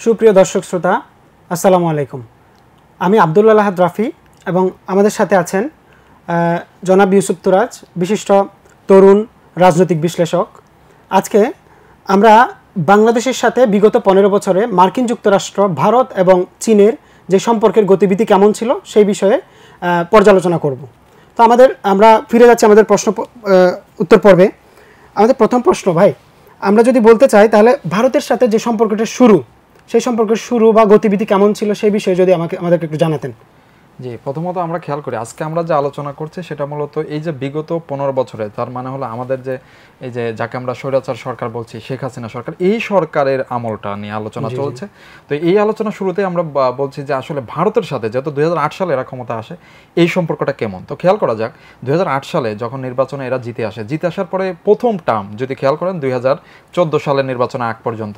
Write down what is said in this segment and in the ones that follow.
সুপ্রিয় দর্শক শ্রোতা, আসসালামু আলাইকুম। আমি আব্দুল্লাহ আহাদ রাফি এবং আমাদের সাথে আছেন জনাব ইউসুফ তুরাজ, বিশিষ্ট তরুণ রাজনৈতিক বিশ্লেষক। আজকে আমরা বাংলাদেশের সাথে বিগত 15 বছরে মার্কিন যুক্তরাষ্ট্র, ভারত এবং চীনের যে সম্পর্কের গতিবিধি কেমন ছিল সেই বিষয়ে পর্যালোচনা করব। তো আমরা ফিরে যাচ্ছি আমাদের উত্তর পর্বে। আমাদের প্রথম প্রশ্ন, ভাই, আমরা যদি বলতে চাই তাহলে ভারতের সাথে যে সম্পর্কটা সেই সম্পর্কের শুরু বা গতিবিধি কেমন ছিল সেই বিষয়ে যদি আমাদেরকে একটু জানাতেন। জি, প্রথমত আমরা খেয়াল করি আজকে আমরা যে আলোচনা করছি সেটা মূলত এই যে বিগত 15 বছরে, তার মানে হলো আমাদের যে এই যে যাকে আমরা স্বৈরাচার সরকার বলছি, শেখ হাসিনা সরকার, এই সরকারের আমলটা নিয়ে আলোচনা চলছে। তো এই আলোচনা শুরুতে আমরা বলছি যে আসলে ভারতের সাথে যেহেতু 2008 সালে এরা ক্ষমতা আসে, এই সম্পর্কটা কেমন। তো খেয়াল করা যাক 2008 সালে যখন নির্বাচনে এরা জিতে আসার পরে প্রথম টার্ম যদি খেয়াল করেন 2014 সালের নির্বাচনে আগ পর্যন্ত,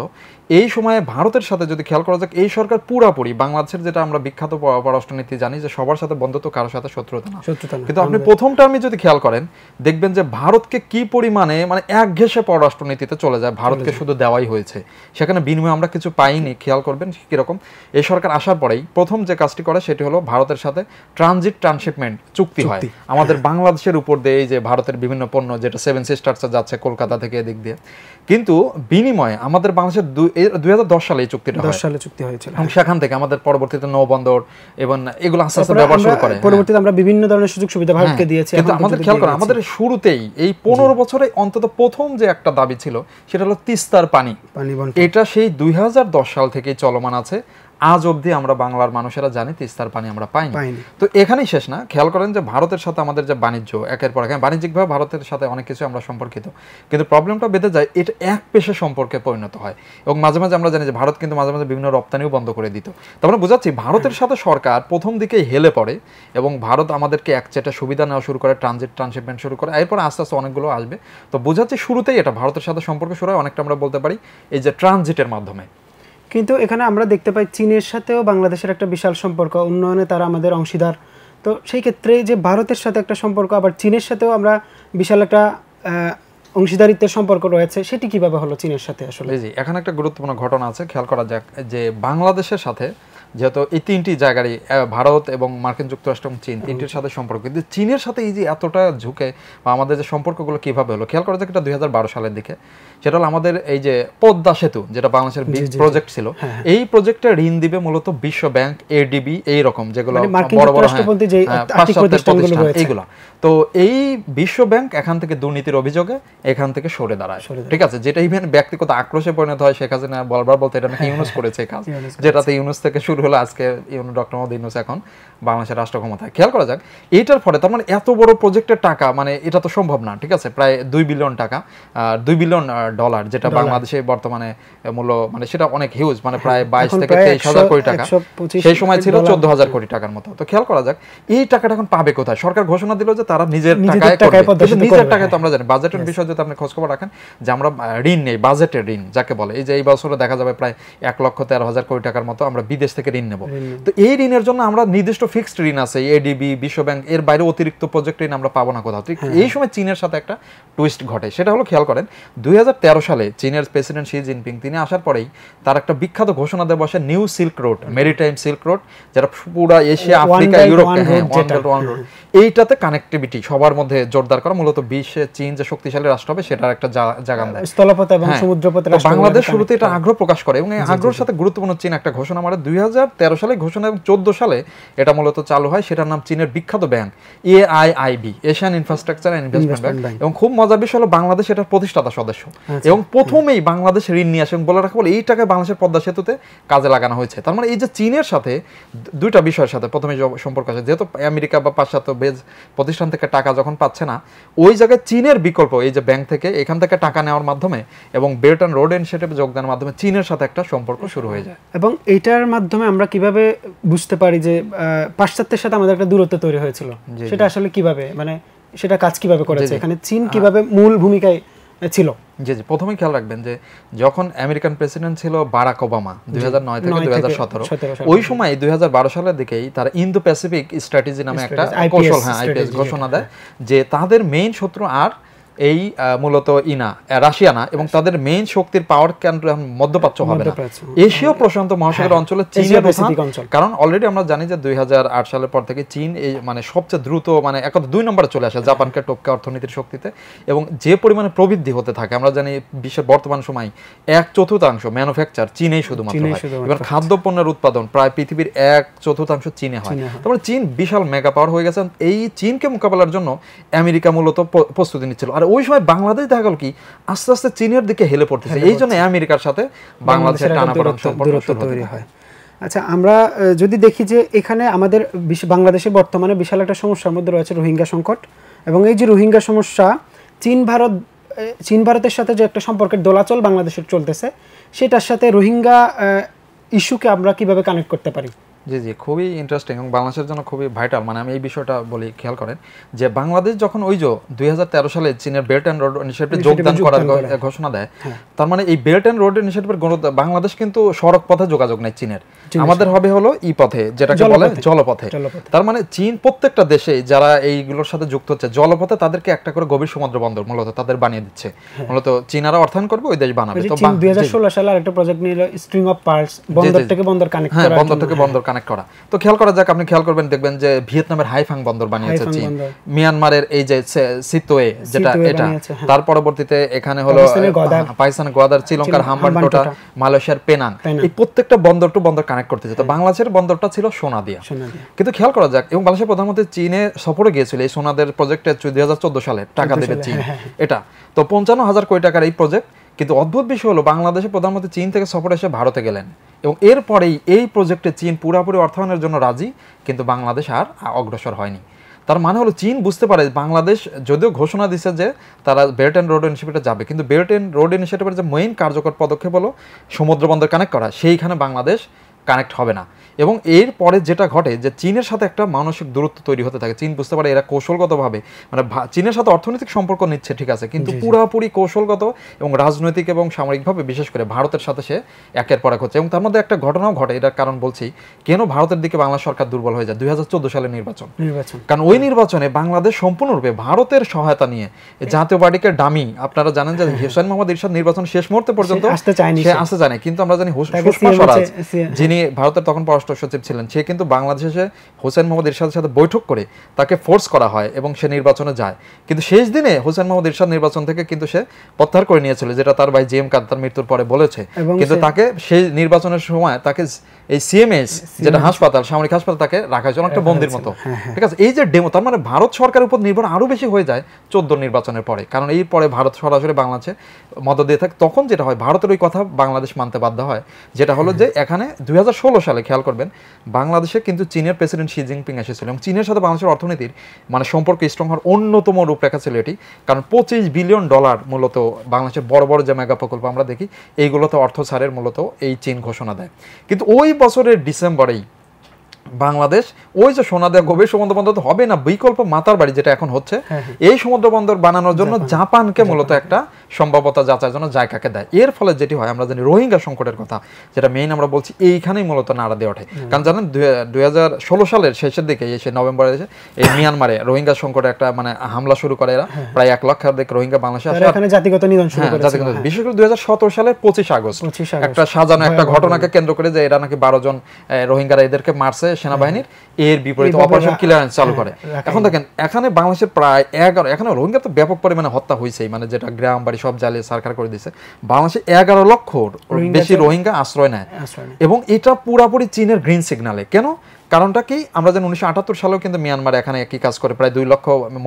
এই সময়ে ভারতের সাথে যদি খেয়াল করা যাক, এই সরকার পুরাপুরি বাংলাদেশের যেটা আমরা বিখ্যাত পররাষ্ট্রনীতি জানি যে সবার সাথে বন্ধুত্ব, কারোর সাথে শত্রুতা না। কিন্তু আপনি প্রথম টার্মে যদি খেয়াল করেন দেখবেন যে ভারতকে কি পরিমাণে একঘেঁষে পররাষ্ট্রনীতিতে চলে যায়, ভারতকে শুধু দেওয়াই হয়েছে, সেখানে বিনিময়ে আমরা কিছু পাইনি। খেয়াল করবেন কিরকম এই সরকার আসার পরেই প্রথম যে কাজটি করে সেটি হলো ভারতের সাথে ট্রানশিপমেন্ট চুক্তি হয় আমাদের বাংলাদেশের উপর দিয়ে। এই যে ভারতের বিভিন্ন পণ্য যেটা 7 সিস্টার্সে যাচ্ছে কলকাতা থেকে এদিক দিয়ে, কিন্তু বিনিময়ে আমাদের বাংলাদেশের 2010 সালে এই চুক্তিটা হয়, চুক্তি হয়েছিল। এবং সেখান থেকে আমাদের পরবর্তীতে নৌবন্দর এবং এগুলো আস্তে আস্তে ব্যবহার শুরু করে। পরবর্তীতে আমরা বিভিন্ন ধরনের সুযোগ সুবিধা ভারতকে দিয়েছি। কিন্তু আমাদের খেয়াল করেন আমাদের শুরুতেই এই 15 বছরে অন্তত প্রথম যে একটা দাবি ছিল সেটা হলো তিস্তার পানি। এটা সেই 2010 সাল থেকেই চলমান আছে। আজ অবধি আমরা বাংলার মানুষেরা জানি তিস্তার পানি আমরা পাইনি। তো এখানেই শেষ না, খেয়াল করেন যে ভারতের সাথে আমাদের যে বাণিজ্য, একের পর এক বাণিজ্যিকভাবে ভারতের সাথে অনেক কিছু আমরা সম্পর্কিত, কিন্তু প্রবলেমটা বেঁধে যায় এটা এক পেশা সম্পর্কে পরিণত হয়। এবং মাঝে মাঝে আমরা জানি যে ভারত কিন্তু মাঝে মাঝে বিভিন্ন রপ্তানিও বন্ধ করে দিত। তারপরে বোঝাচ্ছি ভারতের সাথে সরকার প্রথম দিকে হেলে পড়ে এবং ভারত আমাদেরকে একচেটা সুবিধা নেওয়া শুরু করে, ট্রানশিপমেন্ট শুরু করে, এরপর আস্তে আস্তে অনেকগুলো আসবে। তো বোঝাচ্ছি শুরুতেই এটা ভারতের সাথে সম্পর্ক শুরু হয় অনেকটা আমরা বলতে পারি এই যে ট্রানজিটের মাধ্যমে। কিন্তু এখানে আমরা দেখতে পাই চীনের সাথেও বাংলাদেশের একটা বিশাল সম্পর্ক, উন্নয়নে তারা আমাদের অংশীদার। তো সেই ক্ষেত্রে যে ভারতের সাথে একটা সম্পর্ক, আবার চীনের সাথেও আমরা বিশাল একটা অংশীদারিত্বের সম্পর্ক রয়েছে, সেটি কিভাবে হলো চীনের সাথে আসলে? জি, এখানে একটা গুরুত্বপূর্ণ ঘটনা আছে, খেয়াল করা যাক যে বাংলাদেশের সাথে যেহেতু এই তিনটি জায়গারই ভারত এবং মার্কিন যুক্তরাষ্ট্র এবং চীন তিনটির সাথে সম্পর্ক, কিন্তু চীনের সাথে এই যে এতটা ঝুঁকে বা আমাদের যে সম্পর্কগুলো কিভাবে হলো খেয়াল করা যাক এটা 2012 সালের দিকে। সেটা হলো আমাদের এই যে পদ্মা সেতু, যেটা বাংলাদেশের প্রজেক্ট ছিল, এই প্রজেক্টে ঋণ দিবে মূলত বিশ্ব ব্যাংক, এডিবি, এইরকম যেগুলো বড় বড় এইগুলা। তো এই বিশ্ব ব্যাংক এখান থেকে দুর্নীতির অভিযোগে এখান থেকে সরে দাঁড়ায়, ঠিক আছে, যেটা ইভেন ব্যক্তিগত আক্রোশে পরিণত হয়। শেখ হাসিনা বলবার বলতে এটা নাকি ইউনুস করেছে কাজ, যেটাতে ইউনুস থেকে শুরু হলো আজকে ডক্টর মোহাম্মদ ইউনুস এখন বাংলাদেশের রাষ্ট্র ক্ষমতায়। খেয়াল করা যাক এইটার ফলে তার মানে এত বড় প্রজেক্টের টাকা এটা তো সম্ভব না, ঠিক আছে, প্রায় 2 বিলিয়ন টাকা, 2 বিলিয়ন ডলার, যেটা বাংলাদেশে বর্তমানে মূল্য সেটা অনেক হিউজ, প্রায় 22 থেকে 23,000 কোটি টাকা, সেই সময় ছিল 14,000 কোটি টাকার মতো। তো খেয়াল করা যাক এই টাকাটা এখন পাবে কোথায়? সরকার ঘোষণা দিল যে তারা নিজের টাকায় করবে, নিজের টাকায়। তো আমরা জানি বাজেটের বিষয় যদি আপনি খোঁজখবর রাখেন যে আমরা ঋণ নেই, বাজেটের ঋণ যাকে বলে, এই যে এই বছরে দেখা যাবে প্রায় 1,13,000 কোটি টাকার মতো আমরা বিদেশ থেকে ঋণ নেব। তো এই ঋণের জন্য আমরা নির্দিষ্ট ফিক্সড ঋণ আছে, এডিবি, বিশ্ব ব্যাংক, এর বাইরে অতিরিক্ত প্রজেক্ট ঋণ আমরা পাবো না কোথাও। ঠিক এই সময় চীনের সাথে একটা টুইস্ট ঘটে, সেটা হলো খেয়াল করেন 2013 সালে চীনের প্রেসিডেন্ট শি জিনপিং তিনি আসার পরেই তার একটা বিখ্যাত ঘোষণা দেয় বসে new silk road, maritime silk road, যেটা পুরো এশিয়া, আফ্রিকা, ইউরোপ, এইটাতে কানেক্টিভিটি সবার মধ্যে জোরদার করা, মূলত বিশ্বে চীন যে শক্তিশালী রাষ্ট্র হবে সেটার একটা জায়গা দেয়, স্থলপথ এবং সমুদ্রপথ রাষ্ট্র। বাংলাদেশ শুরুতে এটা আগ্রহ প্রকাশ করে এবং এই আগ্রহের সাথে গুরুত্বপূর্ণ চীন একটা ঘোষণা মারে 2013 সালে ঘোষণা, এবং 14 সালে এটা মূলত চালু হয়। সেটার নাম চীনের বিখ্যাত bank AIIB, Asian infrastructure and investment bank. এবং খুব মজার বিষয় হলো বাংলাদেশ এটার প্রতিষ্ঠাতা সদস্য এবং প্রথমেই বাংলাদেশ ঋণ নিয়ে আসে এবং বলে রাখা বলে এই টাকা বাংলাদেশের পদ্মা সেতুতে কাজে লাগানো হয়েছে। তার মানে এই যে চীনের সাথে দুইটা বিষয়ের সাথে প্রথমে সম্পর্ক আছে, যেহেতু আমেরিকা বা পাশ্চাত্য বেজ প্রতিষ্ঠান থেকে টাকা যখন পাচ্ছে না, ওই জায়গায় চীনের বিকল্প এই যে ব্যাংক থেকে এখান থেকে টাকা নেওয়ার মাধ্যমে এবং বেল্ট অ্যান্ড রোড ইনিশিয়েটিভে যোগদানের মাধ্যমে চীনের সাথে একটা সম্পর্ক শুরু হয়ে যায়। এবং এইটার মাধ্যমে আমরা কিভাবে বুঝতে পারি যে পাশ্চাত্যের সাথে আমাদের একটা দূরত্ব তৈরি হয়েছিল, সেটা আসলে কিভাবে সেটা কাজ কিভাবে করেছে, এখানে চীন কিভাবে মূল ভূমিকায় ছিল? জি, প্রথমেই খেয়াল রাখবেন যে যখন আমেরিকান প্রেসিডেন্ট ছিল বারাক ওবামা 2009 থেকে 2017, ওই সময় 2012 সালের দিকেই তারা ইন্দো প্যাসিফিক স্ট্র্যাটেজি নামে একটা কৌশল, আইপিএস ঘোষণা দেয় যে তাদের মেইন শত্রু আর এই মূলত রাশিয়া না, এবং তাদের মেইন শক্তির পাওয়ার কেন্দ্র মধ্যপ্রাচ্য হবে না, এশীয় প্রশান্ত মহাসাগর অঞ্চলে চীনের প্রধান। কারণ অলরেডি আমরা জানি যে 2008 সালের পর থেকে চীন এই মানে সবচেয়ে দ্রুত মানে একদম 2 নম্বরে চলে আসে জাপানকে টপকে অর্থনীতির শক্তিতে, এবং যে পরিমাণে প্রবৃদ্ধি হতে থাকে আমরা জানি বিশ্বের বর্তমান সময় 1/4 ম্যানুফ্যাকচার চীনেই শুধুমাত্র হয়, এবং খাদ্যপণ্যের উৎপাদন প্রায় পৃথিবীর 1/4 চীনে হয়। তারপরে চীন বিশাল মেগা পাওয়ার হয়ে গেছে। এই চীনকে মোকাবেলার জন্য আমেরিকা মূলত প্রস্তুতি নিচ্ছিল, আর ওই সময় বাংলাদেশ দেখা গেল কি আস্তে আস্তে চীনের দিকে হেলে পড়তেছে, এই জন্য আমেরিকার সাথে বাংলাদেশের টানাপোড়েন সম্পর্ক তৈরি হয়। আচ্ছা, আমরা যদি দেখি যে এখানে আমাদের বাংলাদেশে বর্তমানে বিশাল একটা সমস্যার মধ্যে রয়েছে রোহিঙ্গা সংকট, এবং এই যে রোহিঙ্গা সমস্যা চীন ভারতের সাথে যে একটা সম্পর্কের দোলাচল বাংলাদেশের চলতেছে, সেটার সাথে রোহিঙ্গা ইস্যুকে আমরা কিভাবে কানেক্ট করতে পারি? জি জি, খুবই ইন্টারেস্টিং এবং বাংলাদেশের জন্য খুবই ভাইটাল। মানে আমি এই বিষয়টা বলি, খেয়াল করেন যে বাংলাদেশ যখন ওই যে 2013 সালে চীনের বেল্ট অ্যান্ড রোড ইনিশিয়েটিভে যোগদান করার ঘোষণা দেয়, তার মানে এই বেল্ট অ্যান্ড রোড ইনিশিয়েটিভের বাংলাদেশ কিন্তু সড়ক পথে যোগাযোগ নেই চীনের, আমাদের হবে হলো পথে, যেটাকে বলে জলপথে। তার মানে চীন প্রত্যেকটা দেশে যারা এইগুলোর সাথে যুক্ত হচ্ছে জলপথে, তাদেরকে একটা করে গভীর সমুদ্র বন্দর মূলত তাদের বানিয়ে দিচ্ছে, মূলত চীনারা অর্থায়ন করবে, ওই দেশ বানাবে। তো 2016 সালে আরেকটা প্রজেক্ট নিল স্ট্রিং অফ পার্লস, বন্দর থেকে বন্দর কানেক্ট করা, বন্দর থেকে বন্দর কানেক্ট করা। তো খেয়াল করা যাক, আপনি খেয়াল করবেন দেখবেন যে ভিয়েতনামের হাইফাং বন্দর বানিয়েছে চীন, মিয়ানমারের এই যে সিতোয়ে যেটা এটা, তার পরবর্তীতে এখানে হলো পাকিস্তানের গোয়াদার, শ্রীলঙ্কার হাম্বানটোটা, মালয়েশিয়ার পেনাং, এই প্রত্যেকটা বন্দর টু বন্দর কানেক্ট করতেছে। তো বাংলাদেশের বন্দরটা ছিল সোনাদিয়া। কিন্তু খেয়াল করা যাক, এবং বাংলাদেশের প্রধানমন্ত্রী চীনে সফরে গিয়েছিল এই সোনাদের প্রজেক্টে 2014 সালে টাকা দেবে চীন, এটা তো 55,000 কোটি টাকার এই প্রজেক্ট। কিন্তু অদ্ভুত বিষয় হলো বাংলাদেশের প্রধানমন্ত্রী চীন থেকে সফরে এসে ভারতে গেলেন, এবং এরপরেই এই প্রজেক্টে চীন পুরোপুরি অর্থায়নের জন্য রাজি, কিন্তু বাংলাদেশ আর অগ্রসর হয়নি। তার মানে হলো চীন বুঝতে পারে বাংলাদেশ যদিও ঘোষণা দিচ্ছে যে তারা বেল্ট অ্যান্ড রোড ইনিশিয়েটিভে যাবে, কিন্তু বেল্ট অ্যান্ড রোড ইনিশিয়েটিভের যে মেইন কার্যকর পদক্ষেপ হলো সমুদ্র বন্দর কানেক্ট করা, সেইখানে বাংলাদেশ কানেক্ট হবে না। এবং এর পরে যেটা ঘটে যে চীনের সাথে একটা মানসিক দূরত্ব তৈরি হতে থাকে। চীন বুঝতে পারে এরা কৌশলগতভাবে মানে চীনের সাথে অর্থনৈতিক সম্পর্ক নিচ্ছে ঠিক আছে, কিন্তু পুরোপুরি কৌশলগত এবং রাজনৈতিক এবং সামরিকভাবে বিশেষ করে ভারতের সাথে সে একের পর এক হচ্ছে। এবং তার মধ্যে একটা ঘটনাও ঘটে, এটার কারণ বলছি কেন ভারতের দিকে বাংলা সরকার দুর্বল হয়ে যায় 2014 সালের নির্বাচন। কারণ ওই নির্বাচনে বাংলাদেশ সম্পূর্ণরূপে ভারতের সহায়তা নিয়ে জাতীয় পার্টিকে ডামি, আপনারা জানেন যে হোসেন মোহাম্মদ এরশাদ নির্বাচন শেষ মুহূর্তে পর্যন্ত সে আসতে চায়নি, কিন্তু আমরা জানি সুষমা স্বরাজ যিনি ভারতের তখন পররাষ্ট্র সচিব ছিলেন, সে কিন্তু বাংলাদেশে হোসেন মোহাম্মদ এরশাদের সাথে বৈঠক করে তাকে ফোর্স করা হয় এবং সে নির্বাচনে যায়। কিন্তু শেষ দিনে হোসেন মোহাম্মদ এরশাদ নির্বাচন থেকে কিন্তু সে প্রত্যাহার করে নিয়েছিল, যেটা তার ভাই জিএম কাদের তার মৃত্যুর পরে বলেছে। কিন্তু তাকে সেই নির্বাচনের সময় তাকে এই সিএমএস যেটা হাসপাতাল, সামরিক হাসপাতাল, তাকে রাখা হয়েছিল একটা বন্দির মতো, ঠিক আছে। এই যে ডেমো, তার মানে ভারত সরকারের উপর নির্ভর আরো বেশি হয়ে যায় 14 নির্বাচনের পরে, কারণ এই পরে ভারত সরাসরি বাংলাদেশে মদত দিয়ে থাকে। তখন যেটা হয় ভারতের ওই কথা বাংলাদেশ মানতে বাধ্য হয়, যেটা হলো যে এখানে 2016 সালে খেয়াল করবেন বাংলাদেশে কিন্তু চীনের প্রেসিডেন্ট শি জিনপিং এসেছিল, এবং চীনের সাথে বাংলাদেশের অর্থনীতির মানে সম্পর্ক স্ট্রং হওয়ার অন্যতম রূপরেখা ছিল এটি। কারণ $25 বিলিয়ন মূলত বাংলাদেশের বড় বড় যে মেগা প্রকল্প আমরা দেখি এইগুলোতে অর্থ ছাড়ের মূলত এই চীন ঘোষণা দেয়। কিন্তু ওই বছরের ডিসেম্বরেই বাংলাদেশ ওই যে সোনাদিয়া গভীর সমুদ্র বন্দর হবে না, বিকল্প মাতার বাড়ি যেটা এখন হচ্ছে, এই সমুদ্র বন্দর বানানোর জন্য জাপানকে মূলত একটা সম্ভাব্যতা যাচাইয়ের জন্য জায়গাকে দেয়। এর ফলে যেটি হয় আমরা জানি রোহিঙ্গা সংকটের কথা, যেটা মেইন আমরা বলছি এইখানেই মূলত নাড়া দিয়ে ওঠে। কারণ জানেন 2016 সালের শেষের দিকে এসে নভেম্বরে এসে এই মিয়ানমারে রোহিঙ্গা সংকটে একটা মানে হামলা শুরু করে এরা, প্রায় 1 লক্ষাধিক রোহিঙ্গা বাংলাদেশে আসে, এখানে জাতিগত নিধন শুরু করে। বিশেষ করে 2017 সালের 25 আগস্ট একটা সাজানো একটা ঘটনাকে কেন্দ্র করে যে এরা নাকি 12 জন রোহিঙ্গারা এদেরকে মারছে সেনাবাহিনীর, এর বিপরীতে অপারেশন ক্লিয়ারেন্স চালু করে। এখন দেখেন এখানে বাংলাদেশের প্রায় 11, এখানে রোহিঙ্গা তো ব্যাপক পরিমাণে হত্যা হয়েছেই, মানে যেটা গ্রাম বাড়ি সব জ্বালিয়ে সরকার করে দিয়েছে। বাংলাদেশে 11 লক্ষ বেশি রোহিঙ্গা আশ্রয় নেয়, এবং এটা পুরাপুরি চীনের গ্রিন সিগনালে। কেন? কারণটা কি? আমরা জানি 1978 সালেও কিন্তু মিয়ানমার এখানে একই কাজ করে প্রায় 2 লক্ষ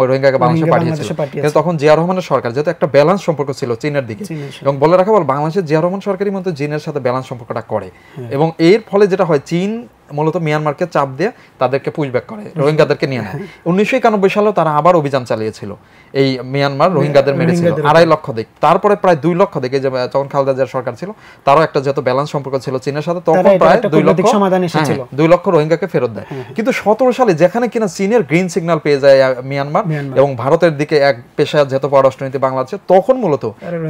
রোহিঙ্গাকে বাংলাদেশে পাঠিয়েছিল। কিন্তু তখন জিয়া রহমানের সরকার, যেহেতু একটা ব্যালেন্স সম্পর্ক ছিল চীনের দিকে, এবং বলে রাখা বল বাংলাদেশের জিয়া রহমান সরকারই মতো চীনের সাথে ব্যালেন্স সম্পর্কটা করে, এবং এর ফলে যেটা হয় চীন মূলত মিয়ানমারকে চাপ দিয়ে তাদেরকে পুশব্যাক করে, রোহিঙ্গাদেরকে নিয়ে নেয়। 1991 সালেও তারা আবার অভিযান চালিয়েছিল, এই মিয়ানমার রোহিঙ্গাদের মেরেছিল 2.5 লক্ষ দিক, তারপরে প্রায় 2 লক্ষ দিকে যে তখন খালেদা জিয়ার সরকার ছিল, তারও একটা যেহেতু ব্যালেন্স সম্পর্ক ছিল চীনের সাথে, তখন প্রায় 2 লক্ষ রোহিঙ্গাকে ফেরত দেয়। কিন্তু 17 সালে যেখানে কিনা চীনের গ্রিন সিগন্যাল পেয়ে যায় মিয়ানমার এবং ভারতের দিকে এক পেশা যেহেতু পররাষ্ট্রনীতি বাংলাদেশে, তখন মূলত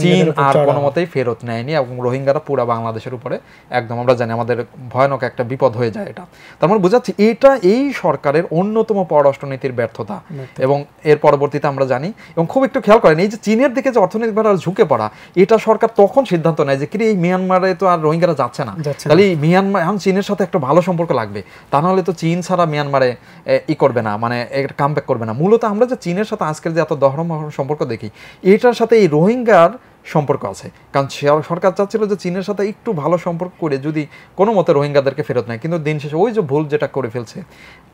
চীন আর কোনো মতেই ফেরত নেয়নি, এবং রোহিঙ্গারা পুরো বাংলাদেশের উপরে একদম আমরা জানি আমাদের ভয়ানক একটা বিপদ হয়ে যায়। এটা। তার মানে বোঝাচ্ছি এটা এই সরকারের অন্যতম পররাষ্ট্রনীতির ব্যর্থতা। এবং এর পরবর্তীতে আমরা জানি এবং খুব একটু খেয়াল করেন এই যে চীনের দিকে যে অর্থনৈতিকভাবে ঝুঁকে পড়া, এটা সরকার তখন সিদ্ধান্ত নেয় যে কি এই মিয়ানমারে তো আর রোহিঙ্গারা যাচ্ছে না, তাহলে মিয়ানমার এখন চীনের সাথে একটা ভালো সম্পর্ক লাগবে, তা নাহলে তো চীন ছাড়া মিয়ানমারে করবে না, মানে কামব্যাক করবে না। মূলত আমরা যে চীনের সাথে আজকের যে এত দহরম সম্পর্ক দেখি, এটার সাথে এই রোহিঙ্গার সম্পর্ক আছে। কারণ সরকার চাচ্ছিল যে চীনের সাথে একটু ভালো সম্পর্ক করে যদি কোনো মতে রোহিঙ্গাদেরকে ফেরত নেয়, কিন্তু দিন শেষে ওই যে ভুল যেটা করে ফেলছে,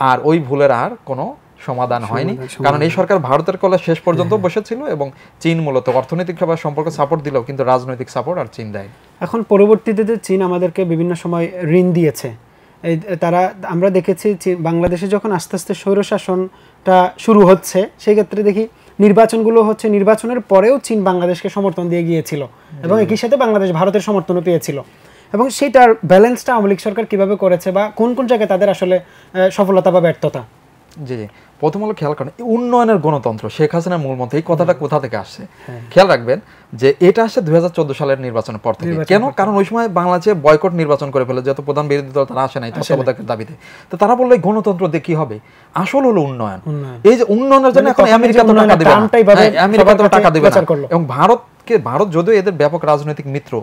আর ওই ভুলের আর কোনো সমাধান হয়নি। কারণ এই সরকার ভারতের কলে শেষ পর্যন্ত বসেছিল এবং চীন মূলত অর্থনৈতিকভাবে সম্পর্ক সাপোর্ট দিলেও কিন্তু রাজনৈতিক সাপোর্ট আর চীন দেয়। এখন পরবর্তীতে চীন আমাদেরকে বিভিন্ন সময় ঋণ দিয়েছে, এই তারা আমরা দেখেছি বাংলাদেশে যখন আস্তে আস্তে স্বৈরশাসনটা শুরু হচ্ছে, সেই ক্ষেত্রে দেখি নির্বাচনগুলো হচ্ছে, নির্বাচনের পরেও চীন বাংলাদেশকে সমর্থন দিয়ে গিয়েছিল এবং একই সাথে বাংলাদেশ ভারতের সমর্থনও পেয়েছিল। এবং সেইটার ব্যালেন্সটা আওয়ামী লীগ সরকার কীভাবে করেছে বা কোন কোন জায়গায় তাদের আসলে সফলতা বা ব্যর্থতা? জি জি, প্রথম হলো খেয়াল করেন উন্নয়নের গণতন্ত্র শেখ হাসিনার মূলমন্ত্র, এই কথাটা কোথা থেকে আসছে খেয়াল রাখবেন যে এটা আসছে 2014 সালের নির্বাচনের পর থেকে। কেন? কারণ ওই সময় বাংলাদেশে বয়কট নির্বাচন করে ফেলে, যেহেতু প্রধান বিরোধী দল তারা আসে নাই তত্ত্বাবধায়কের দাবিতে। তো তারা বললো গণতন্ত্র দিয়ে কি হবে, আসল হলো উন্নয়ন। এই যে উন্নয়নের জন্য এখন আমেরিকা তো টাকা দিবে, আমেরিকা তো টাকা দিবে না। এবং ভারত যদিও এদের ব্যাপক রাজনৈতিক মিত্র,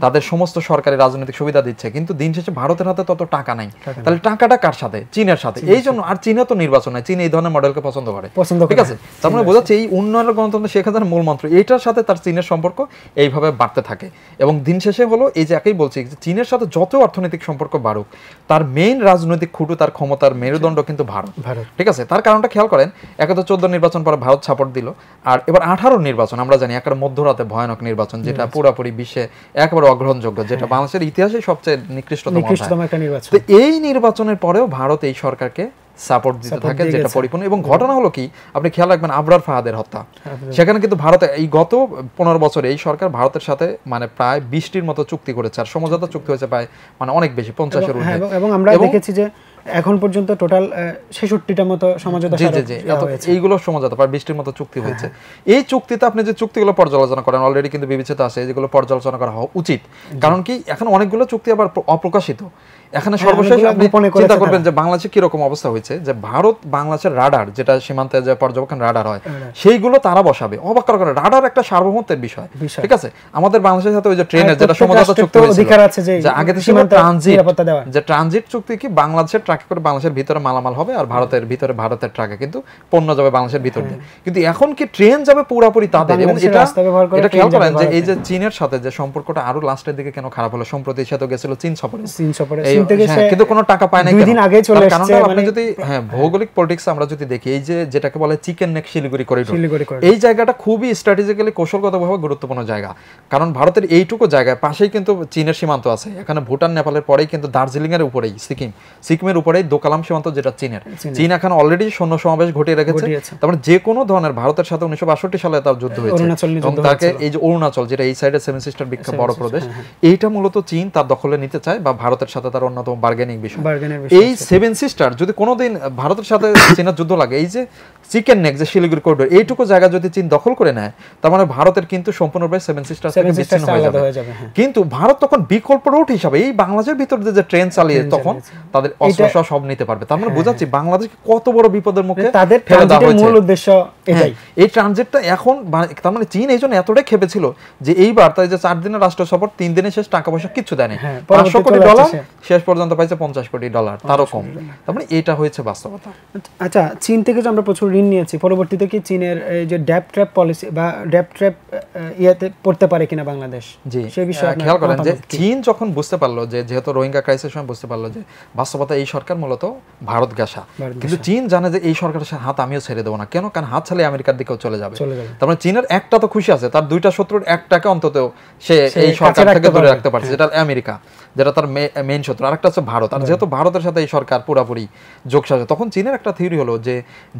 তাদের সমস্ত সরকারি রাজনৈতিক সুবিধা দিচ্ছে, কিন্তু দিন শেষে ভারতের হাতে তত টাকা নাই। তাহলে টাকাটা কার সাথে? চীনের সাথে। এই জন্য আর চীনে তো নির্বাচন নাই, চীন এই ধরনের মডেলকে পছন্দ করে, ঠিক আছে। তার মানে বোঝাচ্ছে এই উন্নয়নের গণতন্ত্র শেখ হাসিনার মূল মন্ত্র, এইটার সাথে তার চীনের সম্পর্ক এইভাবে বাড়তে থাকে। এবং দিন শেষে হলো এই যে একই বলছি, চীনের সাথে যত অর্থনৈতিক সম্পর্ক বাড়ুক, তার মেইন রাজনৈতিক খুঁটু, তার ক্ষমতার মেরুদণ্ড কিন্তু ভারত, ঠিক আছে। তার কারণটা খেয়াল করেন, 2014 নির্বাচন পরে ভারত সাপোর্ট দিল, আর এবার 18 নির্বাচন আমরা জানি একটা মধ্যরাতে ভয়ানক নির্বাচন, যেটা পুরোপুরি বিশ্বে একেবারে অগ্রহণযোগ্য, যেটা বাংলাদেশের ইতিহাসে সবচেয়ে নিকৃষ্টতম একটা নির্বাচন। তো এই নির্বাচনের পরেও ভারত এই সরকারকে সাপোর্ট দিতে থাকে, যেটা পরিপূর্ণ। এবং ঘটনা হলো কি, আপনি খেয়াল রাখবেন আবরার ফাহাদের হত্যা, সেখানে কিন্তু ভারতে এই গত 15 বছরে এই সরকার ভারতের সাথে মানে প্রায় 20টির মতো চুক্তি করেছে, আর সমঝোতা চুক্তি হয়েছে প্রায় মানে অনেক বেশি, 50-এর ঊর্ধ্বে। এবং আমরা দেখেছি যে এখন পর্যন্ত টোটাল 66টা মতো সমঝোতা এইগুলো সমঝোতা প্রায় 20টির মতো চুক্তি হয়েছে। এই চুক্তিতে আপনি যে চুক্তিগুলো পর্যালোচনা করেন, অলরেডি কিন্তু বিবেচিত আছে, যেগুলো পর্যালোচনা করা উচিত। কারণ কি, এখন অনেকগুলো চুক্তি আবার অপ্রকাশিত। এখানে সর্বশেষ আপনি চিন্তা করবেন যে বাংলাদেশে কিরকম অবস্থা হয়েছে, যে ভারত বাংলাদেশের রাডার, যেটা সীমান্তে যে পর্যবেক্ষণ রাডার হয়, সেইগুলো তারা বসাবে। অবাক করার কারণে রাডার একটা সার্বভৌমত্বের বিষয়, ঠিক আছে। আমাদের বাংলাদেশের সাথে ওই যে ট্রেনের যেটা সমঝোতা চুক্তি হয়েছিল, যে আগে ছিল ট্রানজিট, যে ট্রানজিট চুক্তি কি বাংলাদেশের ট্রাকে করে বাংলাদেশের ভিতরে মালামাল হবে, আর ভারতের ভিতরে ভারতের ট্রাকে কিন্তু পণ্য যাবে বাংলাদেশের ভিতর দিয়ে। কিন্তু এখন কি ট্রেন যাবে পুরোপুরি তাদের। এবং এটা খেয়াল করেন যে এই যে চীনের সাথে যে সম্পর্কটা আরো লাস্টের দিকে কেন খারাপ হলো, সম্প্রতি সাথে গেছিল চীন সফরে, কিন্তু কোনো টাকা পায় না। কারণটা আপনি যদি ভৌগোলিক পলিটিক্স আমরা যদি দেখি, এই যে যেটাকে বলে চিকেন নেক শিলিগুড়ি করিডোর, এই জায়গাটা খুবই স্ট্র্যাটেজিক্যালি কৌশলগতভাবে গুরুত্বপূর্ণ জায়গা। কারণ ভারতের এইটুকু জায়গায় পাশেই কিন্তু চীনের সীমান্ত আছে, এখানে ভুটান নেপালের পরেই কিন্তু দার্জিলিং এর উপরেই সিকিমের উপরেই দোকালাম সীমান্ত, যেটা চীনের। চীন এখন অলরেডি সৈন্য সমাবেশ ঘটিয়ে রেখেছে। তারপরে যে কোনো ধরনের ভারতের সাথে 1962 সালে তার যুদ্ধ হয়েছে, এবং তাকে এই যে অরুণাচল, যেটা এই সাইডে সেভেন সিস্টার বিখ্যাত বড় প্রদেশ, এইটা মূলত চীন তার দখলে নিতে চায়, বা ভারতের সাথে তার অন্যতম বার্গেনিং বিষয়। এই সেভেন সিস্টার যদি কোনোদিন ভারতের সাথে চীনের যুদ্ধ লাগে, এই যে চিকেন নেক যে শিলিগুড়ি করিডোর, এইটুকু জায়গা যদি চীন দখল করে নেয়, তার মানে ভারতের কিন্তু সম্পূর্ণভাবে সেভেন সিস্টার থেকে বিচ্ছিন্ন হয়ে যাবে। কিন্তু ভারত তখন বিকল্প রুট হিসাবে এই বাংলাদেশের ভিতর যে ট্রেন চালিয়ে তখন তাদের অস্ত্র সব নিতে পারবে। তার মানে বোঝাচ্ছি বাংলাদেশকে কত বড় বিপদের মুখে ফেলে দেওয়া হয়েছে। মূল উদ্দেশ্য এটাই, এই ট্রানজিটটা এখন। তার মানে চীন এই জন্য এতটাই খেপেছিল যে এইবার তাই যে 4 দিনের রাষ্ট্র সফর, 3 দিনে শেষ, টাকা পয়সা কিচ্ছু দেয়নি, $500 কোটি, শেষ পর্যন্ত পাইছে $50 কোটি, তারও কম। তার মানে এটা হয়েছে বাস্তবতা। আচ্ছা, চীন থেকে যে আমরা প্রচুর ঋণ নিয়েছি, পরবর্তীতে কি চীনের এই যে ডেপ ট্র্যাপ পলিসি বা ডেপ ট্র্যাপ ইয়াতে পড়তে পারে কিনা বাংলাদেশ, জি সেই বিষয়ে খেয়াল করেন যে চীন যখন বুঝতে পারলো যে যেহেতু রোহিঙ্গা ক্রাইসিসের সময় বুঝতে পারলো যে বাস্তবতা এই সরকার মূলত ভারত গাসা, কিন্তু চীন জানে যে এই সরকারের হাত আমিও ছেড়ে দেবো না। কেন? কারণ হাত ছাড়লে আমেরিকার দিকেও চলে যাবে। তার মানে চীনের একটা তো খুশি আছে, তার 2টা শত্রুর একটাকে অন্তত সে এই সরকার থেকে দূরে রাখতে পারছে, যেটা আমেরিকা, যেটা তার মেইন শত্রু, আরেকটা হচ্ছে ভারত। আর যেহেতু ভারতের সাথে এই সরকার পুরোপুরি যোগসাজশ, তখন চীনের একটা থিওরি হলো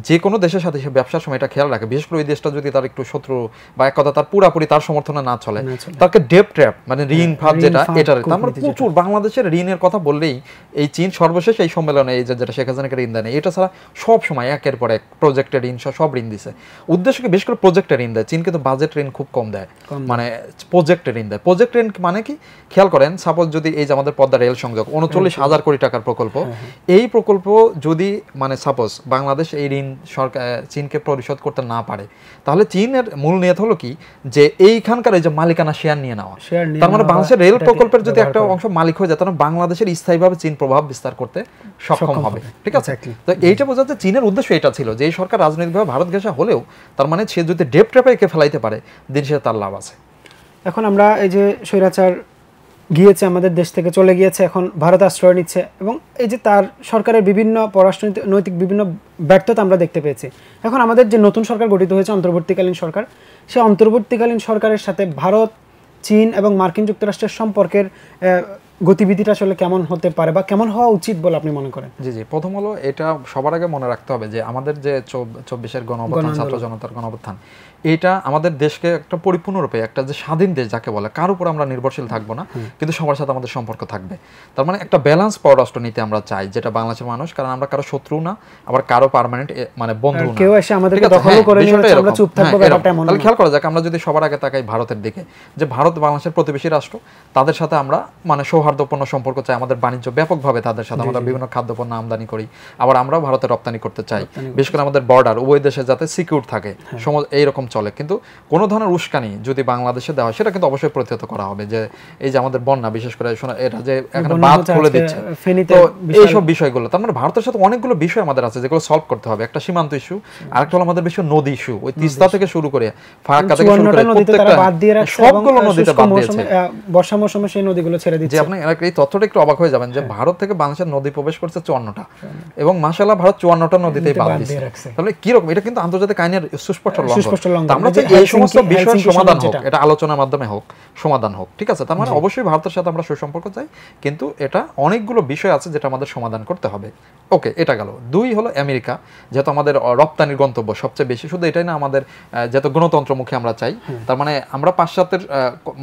যে কোনো দেশের সাথে সে ব্যবসার সময় এটা খেয়াল রাখে, বিশেষ করে ওই দেশটা যদি তার একটু শত্রু বা এক কথা তার পুরোপুরি তার সমর্থনে না চলে, তাকে ডেপ ট্র্যাপ মানে ঋণ ফাঁদ, যেটা এটার তার প্রচুর বাংলাদেশের ঋণের কথা বললেই এই চীন সর্বশেষ এই সম্মেলনে এই যেটা শেখ হাসিনাকে ঋণ দেয়, এটা ছাড়া সব সময় একের পর এক প্রজেক্টের ঋণ সব ঋণ দিছে। উদ্দেশ্যকে বেশ করে প্রজেক্টের ঋণ দেয় চীন, কিন্তু বাজেট ঋণ খুব কম দেয়, মানে প্রজেক্টের ঋণ দেয়। প্রজেক্ট ঋণ মানে কি খেয়াল করেন, সাপোজ যদি এই এই যে আমাদের পদ্মা রেল সংযোগ 39,000 কোটি টাকার প্রকল্প, এই প্রকল্প যদি মানে সাপোজ বাংলাদেশ এই ঋণ সরকার চীনকে পরিশোধ করতে না পারে, তাহলে চীনের মূল নিয়ত হলো কি যে এইখানকার এই যে মালিকানা শেয়ার নিয়ে নেওয়া। তার মানে বাংলাদেশের রেল প্রকল্পের যদি একটা অংশ মালিক হয়ে যায়, তাহলে বাংলাদেশের স্থায়ীভাবে চীন প্রভাব বিস্তার করতে সক্ষম হবে। ঠিক আছে, তো এইটা বোঝা যাচ্ছে চীনের উদ্দেশ্য এটা ছিল যে এই সরকার রাজনৈতিকভাবে ভারত ঘেঁষা হলেও তার মানে সে যদি ডেপ ট্র্যাপে একে ফেলাইতে পারে, দিন শেষে তার লাভ আছে। এখন আমরা এই যে স্বৈরাচার গিয়েছে, আমাদের দেশ থেকে চলে গিয়েছে, এখন ভারত আশ্রয় নিচ্ছে, এবং এই যে তার সরকারের বিভিন্ন পররাষ্ট্রনৈতিক বিভিন্ন ব্যর্থতা আমরা দেখতে পেয়েছি। এখন আমাদের যে নতুন সরকার গঠিত হয়েছে, অন্তর্বর্তীকালীন সরকার, সেই অন্তর্বর্তীকালীন সরকারের সাথে ভারত, চীন এবং মার্কিন যুক্তরাষ্ট্রের সম্পর্কের গতিবিধিটা আসলে কেমন হতে পারে বা কেমন হওয়া উচিত বলে আপনি মনে করেন? জি জি, প্রথম হলো এটা সবার আগে মনে রাখতে হবে যে আমাদের যে 24-এর গণঅভ্যুত্থান, ছাত্র জনতার গণঅভ্যুত্থান, এটা আমাদের দেশকে একটা পরিপূর্ণরূপে একটা যে স্বাধীন দেশ যাকে বলে, কার উপর আমরা নির্ভরশীল থাকবো না, কিন্তু সবার সাথে আমাদের সম্পর্ক থাকবে। তার মানে একটা ব্যালেন্স পররাষ্ট্র নীতি আমরা চাই, যেটা বাংলাদেশের মানুষ, কারণ আমরা কারো শত্রু না, আবার কারো পার্মানেন্ট মানে বন্ধু না, কেউ এসে আমাদেরকে দখল করে নিয়ে আমরা চুপ থাকবো ব্যাপারটা এমন না। তাহলে খেয়াল করা যাক, আমরা যদি সবার আগে তাকাই ভারতের দিকে, যে ভারত বাংলাদেশের প্রতিবেশী রাষ্ট্র, তাদের সাথে আমরা মানে সৌহার্দ্যপূর্ণ সম্পর্ক চাই, আমাদের বাণিজ্য ব্যাপকভাবে তাদের সাথে, আমরা বিভিন্ন খাদ্যপণ্য আমদানি করি, আবার আমরাও ভারতে রপ্তানি করতে চাই, বিশেষ করে আমাদের বর্ডার উভয় দেশে যাতে সিকিউর থাকে, এইরকম চলে। কিন্তু কোনো ধরনের উস্কানি যদি বাংলাদেশে দেওয়া হয়, সেটা কিন্তু অবশ্যই প্রতিহত করা হবে। যে এই যে আমাদের বন্যা, বিশেষ করে এটা যে এখানে বাঁধ খুলে দিচ্ছে, তো এইসব বিষয়গুলো, তার মানে ভারতের সাথে অনেকগুলো বিষয় আমাদের আছে যেগুলো সলভ করতে হবে। একটা সীমান্ত ইস্যু, আরেকটা হলো আমাদের বেশি নদী ইস্যু, ওই তিস্তা থেকে শুরু করে ফারাক্কা থেকে শুরু করে প্রত্যেকটা সবগুলো নদীতে বাদ দিয়েছে, বর্ষা মৌসুমে সেই নদীগুলো ছেড়ে দিচ্ছে। যে আপনি এই তথ্যটা একটু অবাক হয়ে যাবেন যে ভারত থেকে বাংলাদেশের নদী প্রবেশ করছে 54টা, এবং মাশাআল্লাহ ভারত 54টা নদীতেই বাদ দিয়েছে। তাহলে কি রকম, এটা কিন্তু আন্তর্জাতিক আইনের সুস্পষ্ট লঙ্ঘন। আমরা চাই এই সমস্ত বিষয় সমাধান হোক, এটা আলোচনার মাধ্যমে হোক, সমাধান হোক। ঠিক আছে, তার মানে অবশ্যই ভারতের সাথে আমরা সুসম্পর্ক চাই, কিন্তু এটা অনেকগুলো বিষয় আছে যেটা আমাদের সমাধান করতে হবে। ওকে, এটা গেল। 2 হলো আমেরিকা, যেহেতু আমাদের রপ্তানির গন্তব্য সবচেয়ে বেশি, শুধু এটাই না, আমাদের যেহেতু গণতন্ত্রমুখী আমরা চাই, তার মানে আমরা পাশ্চাত্যের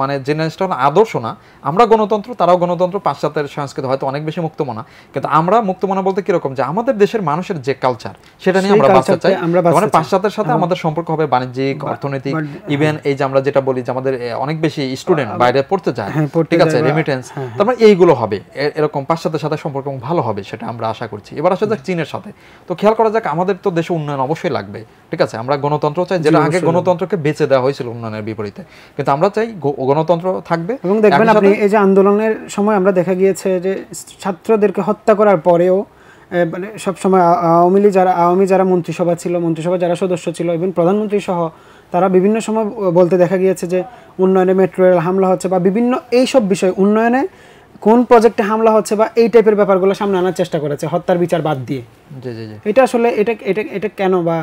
মানে জেনারেশনটা হলো আদর্শ না, আমরা গণতন্ত্র, তারাও গণতন্ত্র, পাশ্চাত্যের সংস্কৃতি হয়তো অনেক বেশি মুক্তমনা, কিন্তু আমরা মুক্তমনা বলতে কিরকম, যে আমাদের দেশের মানুষের যে কালচার, সেটা নিয়ে আমরা বাঁচতে চাই। মানে পাশ্চাত্যের সাথে আমাদের সম্পর্ক হবে বাণিজ্যিক, অর্থনৈতিক, ইভেন এই যে আমরা যেটা বলি যে আমাদের অনেক বেশি স্টুডেন্ট বাইরে পড়তে যায়, ঠিক আছে, রেমিটেন্স, তার মানে এইগুলো হবে, এরকম পাশ্চাত্যের সাথে সম্পর্ক ভালো হবে, সেটা আমরা আশা করছি। এবার আসা যাক চীনের সাথে। তো খেয়াল করা যাক, আমাদের তো দেশে উন্নয়ন অবশ্যই লাগবে, ঠিক আছে, আমরা গণতন্ত্র চাই, যেটা আগে গণতন্ত্রকে বেঁচে দেওয়া হয়েছিল উন্নয়নের বিপরীতে, কিন্তু আমরা চাই গণতন্ত্র থাকবে। এবং দেখবেন আপনি এই যে আন্দোলনের সময় আমরা দেখা গিয়েছে যে ছাত্রদেরকে হত্যা করার পরেও মানে সবসময় আওয়ামী যারা মন্ত্রিসভা ছিল, মন্ত্রিসভা যারা সদস্য ছিল, ইভেন প্রধানমন্ত্রী সহ, তারা বিভিন্ন সময় বলতে দেখা গিয়েছে যে উন্নয়নে মেট্রো রেল হামলা হচ্ছে বা বিভিন্ন এইসব বিষয়, উন্নয়নে কোন প্রজেক্টে হামলা হচ্ছে বা এই টাইপের ব্যাপারগুলো সামনে আনার চেষ্টা করেছে, হত্যার বিচার বাদ দিয়ে। জি জি জি, এটা আসলে এটা কেন, বা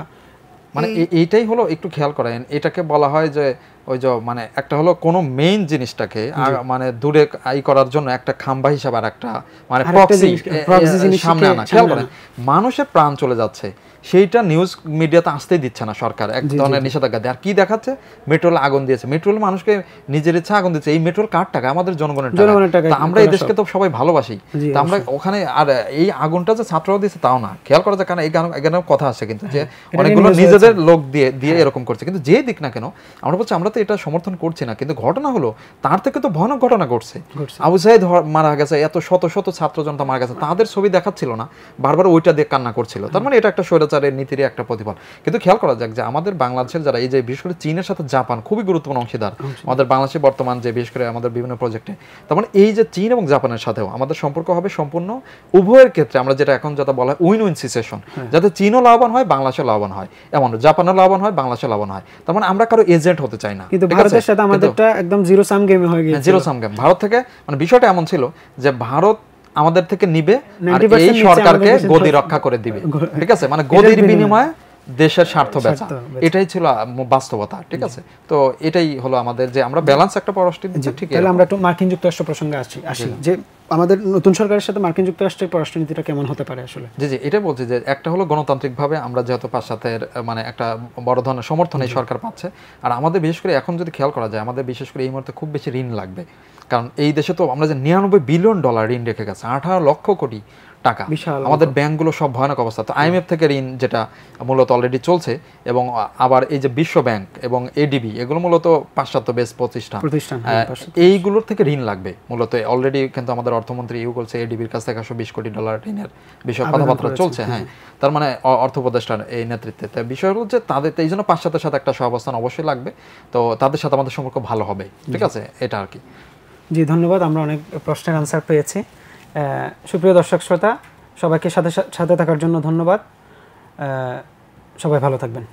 মানে এইটাই হলো একটু খেয়াল করেন, এটাকে বলা হয় যে ওই যে মানে একটা হলো কোনো মেইন জিনিসটাকে মানে দূরে করার জন্য একটা খাম্বা হিসাবে আর একটা মানে প্রক্সি সামনে আনা। খেয়াল করেন, মানুষের প্রাণ চলে যাচ্ছে, সেইটা নিউজ মিডিয়াতে আসতেই দিচ্ছে না সরকার, এক ধরনের নিষেধাজ্ঞা দেয়। আর কি দেখাচ্ছে, মেট্রোল আগুন দিয়েছে, মেট্রোল মানুষকে নিজের ইচ্ছা আগুন দিচ্ছে, এই মেট্রোল কার টাকা, আমাদের জনগণের টাকা। আমরা এই দেশকে তো সবাই ভালোবাসি, তা আমরা ওখানে, আর এই আগুনটা যে ছাত্ররা দিচ্ছে তাও না, খেয়াল করা যায়, কারণ এখানে কথা আছে কিন্তু যে অনেকগুলো নিজেদের লোক দিয়ে এরকম করছে। কিন্তু যে দিক না কেন, আমরা বলছি আমরা তো এটা সমর্থন করছি না, কিন্তু ঘটনা হলো তার থেকে তো ভয়ানক ঘটনা ঘটছে। আবু সাইদ মারা গেছে, এত শত শত ছাত্র জনতা মারা গেছে, তাদের ছবি দেখাচ্ছিল না, বারবার ওইটা দিয়ে কান্না করছিল। তার মানে এটা একটা স্বৈরাচারের নীতির একটা প্রতিফল। কিন্তু খেয়াল করা যাক যে আমাদের বাংলাদেশের যারা এই যে বিশেষ করে চীনের সাথে জাপান খুবই গুরুত্বপূর্ণ অংশীদার আমাদের বাংলাদেশে বর্তমান যে বিশেষ করে আমাদের বিভিন্ন প্রজেক্টে, তার মানে এই যে চীন এবং জাপানের সাথেও আমাদের সম্পর্ক হবে সম্পূর্ণ উভয়ের ক্ষেত্রে, আমরা যেটা এখন যেটা বলা হয় উইন উইন সিচুয়েশন, যাতে চীনও লাভবান হয়, বাংলাদেশও লাভবান হয়, এমন জাপানও লাভবান হয়, বাংলাদেশও লাভবান হয়। তার মানে আমরা কারো এজেন্ট হতে চাই না। কিন্তু ভারতের সাথে আমাদেরটা একদম জিরো সাম গেম হয়ে গেছে। জিরো সাম গেম ভারত থেকে, মানে বিষয়টা এমন ছিল যে ভারত আমাদের থেকে নিবে আর এই সরকারকে গদি রক্ষা করে দিবে, ঠিক আছে, মানে গদির বিনিময়ে দেশের স্বার্থ বেচা, এটাই ছিল বাস্তবতা। ঠিক আছে, তো এটাই হলো আমাদের যে আমরা ব্যালেন্স একটা পররাষ্ট্র নীতি। ঠিক আছে, তাহলে আমরা একটু মার্কিন যুক্তরাষ্ট্র প্রসঙ্গে আসি যে আমাদের নতুন সরকারের সাথে মার্কিন যুক্তরাষ্ট্রের পররাষ্ট্রনীতিটা কেমন হতে পারে আসলে। জি জি, এটা বলছি যে একটা হলো গণতান্ত্রিকভাবে আমরা যেহেতু পাশ্চাত্যের মানে একটা বড় ধরনের সমর্থন এই সরকার পাচ্ছে, আর আমাদের বিশেষ করে এখন যদি খেয়াল করা যায়, আমাদের বিশেষ করে এই মুহূর্তে খুব বেশি ঋণ লাগবে, কারণ এই দেশে তো আমরা যে $99 বিলিয়ন ঋণ রেখে গেছে, 18 লক্ষ কোটি টাকা। আমাদের ব্যাংকগুলো সব ভয়ানক অবস্থা। তো আইএমএফ থেকে ঋণ যেটা মূলত অলরেডি চলছে, এবং আবার এই যে বিশ্ব ব্যাংক এবং এডিবি এগুলো মূলত পাশ্চাত্য বেস প্রতিষ্ঠান, এইগুলোর থেকে ঋণ লাগবে মূলত। অলরেডি কিন্তু আমাদের অর্থমন্ত্রী ইউ বলছে এডিবির কাছ থেকে $120 কোটি ঋণের বিষয়ে কথাবার্তা চলছে। হ্যাঁ, তার মানে অর্থ উপদেষ্টার এই নেতৃত্বে। তাই বিষয় হচ্ছে তাদের এই জন্য পাশ্চাত্যের সাথে একটা সহাবস্থান অবশ্যই লাগবে। তো তাদের সাথে আমাদের সম্পর্ক ভালো হবে, ঠিক আছে, এটা আর কি। জি, ধন্যবাদ। আমরা অনেক প্রশ্নের আনসার পেয়েছি। সুপ্রিয় দর্শক শ্রোতা, সবাইকে সাথে থাকার জন্য ধন্যবাদ। সবাই ভালো থাকবেন।